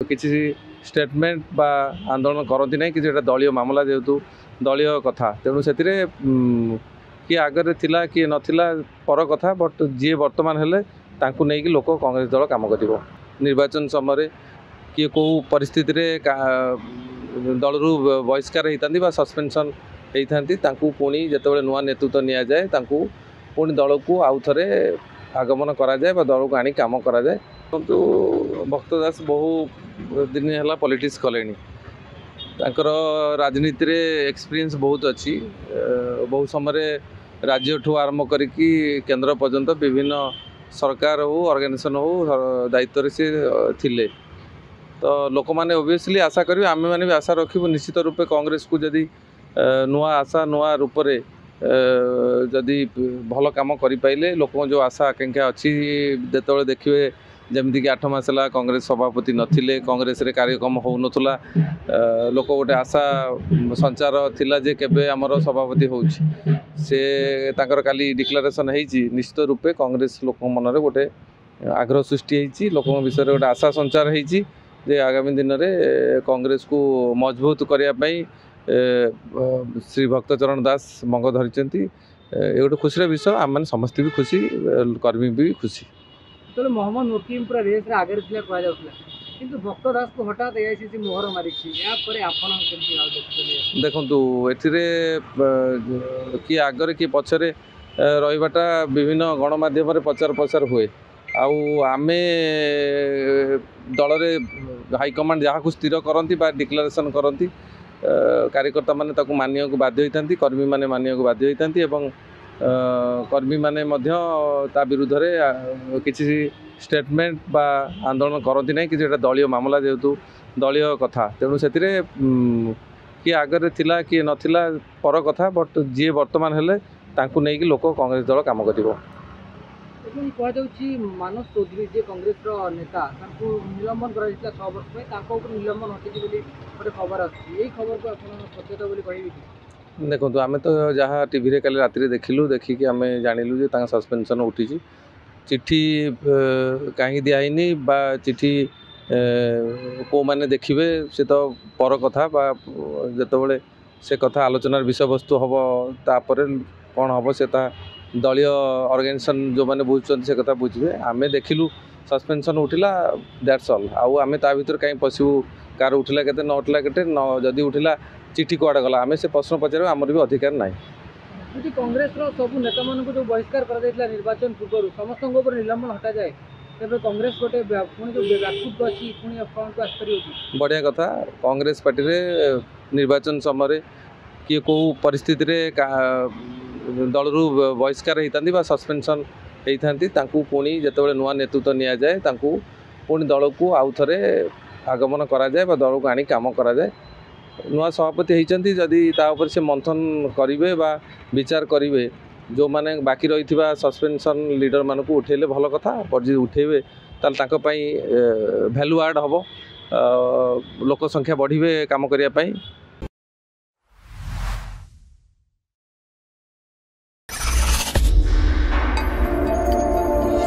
किसी स्टेटमेंट बा आंदोलन करती ना कि दलीय मामला जेहेतु दलीय कथा तेणु से किए आगे थिला किए नथिला पर कथा बट जी वर्तमान हेले तांकु नहीं कि लोक कांग्रेस दल काम कर निर्वाचन समय किए कौ परिस्थिति रे दल रु बहिष्कार होता सस्पेंशन होता पुणी जिते नुआ नेतृत्व नि जाए पुणी दल को आउ थे आगमन कराए दल को आनी कम कराए। तो भक्त दास बहु दिन है पॉलिटिक्स कले राजनीति रे एक्सपीरियंस बहुत अच्छी बहुत समय राज्य ठू आरंभ करी केंद्र पर्यंत विभिन्न सरकार हो ऑर्गेनाइजेशन हो दायित्व से थिले। तो लोक मैंने ओबियसली आशा करेंगे आम मैंने भी आशा रखू निश्चित रूपे कांग्रेस को जदि नुआ आशा नुआ रूप से जदि भल कम करें लोक जो आशा आकांक्षा अच्छी जो देखिए जमीक 8 मास है कांग्रेस सभापति नथिले कांग्रेस रे कार्यक्रम हो नथुला लोक गोटे आशा संचार थिला जे केबे हमर सभापति होउछि से तांकर काली डिक्लेरेशन होइछि निश्चित रूपे कांग्रेस लोक मन रे गोटे आग्रह सृष्टि होइछि लोक विषय रे गोटे आशा संचार होइछि जे आगामी दिन रे कांग्रेस को मजबूत करिया पई श्री भक्तचरण दास मंग धरिचंती ए गोटे खुशी विषय आम समस्त भी खुशी कर्मी भी खुशी। तो मोहम्मद मुकीम पूरा रेस रे आगे थिला कहा जाउथला किंतु भक्त दास को हठात एआईसीसी मोहर मारिछि या परे आपण केमति आ देखथले देखंतु एथिरे कि आगरे कि पछरे रहिबाटा विभिन्न गणमाध्यम रे प्रचार प्रसार हुए आउ आमे दल रे हाईकमांड जहाँ को स्थिर करती डिक्लेरेशन करती कार्यकर्ता माने ताकू मानिया को बाध्य होता कर्मी माने मानिया को बाध्य होता एवं कर्मी माने मध्य ता विरुद्ध रे किसी स्टेटमेंट बा आंदोलन करती ना कि दलीय मामला जेहेतु दलीय कथा तेणु से किए आगे थिला किए नथिला पर कथा बट जी वर्तमान हेले तांकु नहीं कि लोक कांग्रेस दल काम कर मानस चौधरी जे कांग्रेस नेता निलंबन कर 6 वर्ष निलंबन हटि गोटे खबर आई खबर को सत्यता कह देखो आम तो जहाँ टीवी रे कल राति देखिलु देखिकी आम जानिलु जे सस्पेंशन उठी चिट्ठी कहीं दिखाई बा चिट्ठी को मैंने देखिए से तो पर कथा जिते से कथा आलोचनार विषय वस्तु हम तापर कौन हम से दलीय ऑर्गेनाइजेशन जो मैंने बुझुं से कथा बुझे आम देखिलु सस्पेंशन उठिला दैट्स ऑल आउ आम ता भर कहीं पशु कार उठिला के न उठिला के जदि उठिला चिट्ठी कुआड़े गला आम से प्रश्न पचार आमर भी अधिकार ना कांग्रेस सब नेता मान जो बहिष्कार कर निर्वाचन पूर्व समस्त निलंबन हटा जाए तेज कांग्रेस गोटे व्यापक अच्छी बढ़िया कथा कांग्रेस पार्टी रे निर्वाचन समय किए कौ परिस्थिति रे दल रु बहिष्कार होता सस्पेंशन होता पुणी जिते नुआ नेतृत्व नि जाए पुणी दल को आउ थे आगमन कराए दल को आनी कम कराए नुआ सभापति होती जदि तापर से मंथन करेंगे विचार करेंगे जो माने बाकी रही सस्पेंशन लीडर मान को उठेले भल कथा पर जी उठेबे ताल वैल्यू आड हम लोक संख्या बढ़े काम करने